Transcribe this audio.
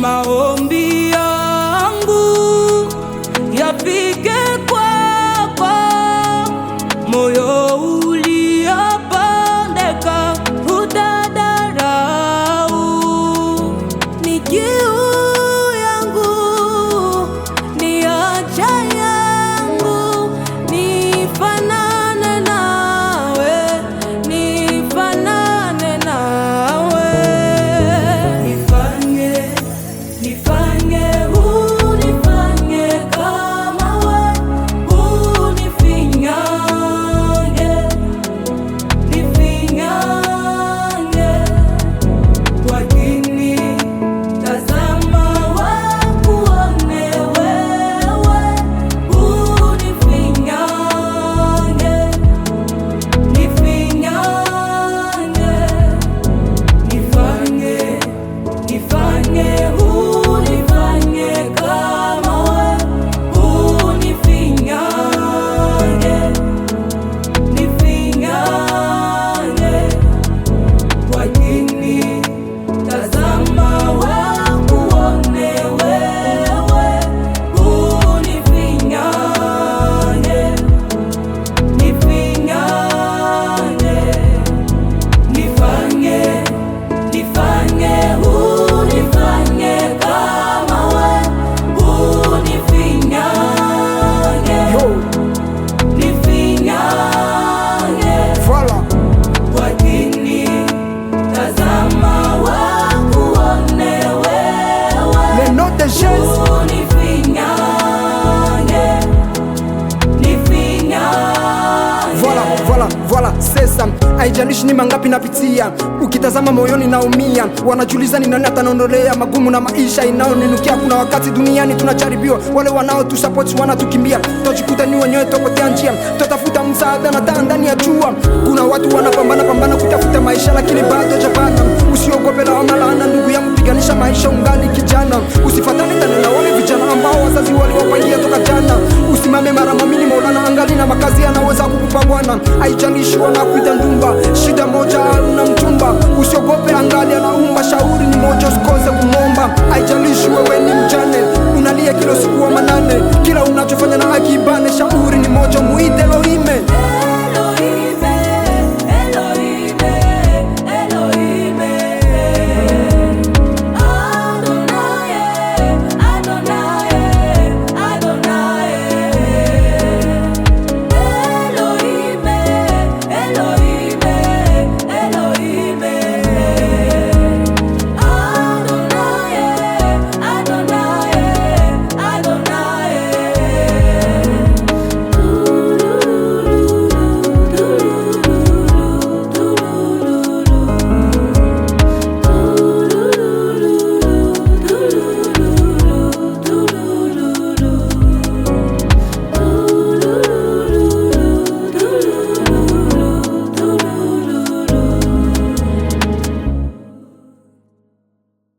Maombi yangu yafike kwako, moyo uliopondeka utadarau. Ni kiu yangu, ni haja yangu, nifanane nawe, nifanane nawe. Nifanye, unifanye kama we, unifinyange, nifinyange. Wakini tazama wakuone wewe, unifinyange, nifinyange. Nifanye, unifanye kama we, unifinyange, nifinyange. Wakini tazama wakuone wewe, unifinyange, nifinyange. Nifanye, unifanye kama we, unifinyange, nifinyange. Wakini tazama wakuone wewe, unifinyange, nifinyange. Voilà, c'est ça. Haijalishi ni mangapi napitia, ukitazama moyoni naumia. Wanajuliza ni nani atanaondolea magumu na maisha inaoninukia. Kuna wakati duniani tunacharibiwa, wale wanao tu support wanatukimbia, tunajikuta ni wenyewe tupotea njia, tutafuta msaada na taa ndani ya jua. Kuna watu wanapambana kutafuta maisha, lakini bado hajapata. Usiogope lawama laana, ndugu yangu, piganisha maisha ungali kijana. Usifatane ndani na wale vijana ambao wazazi waliwapangia toka jana. Usimame mara mamini, Maulana angali na makazi anaweza kukupa Bwana. Haijalishi wanakuita ndumba, shida moja haruna mchumba. Usiogope angali anaumba, shauri ni moja usikose kumomba. Haijalishi wewe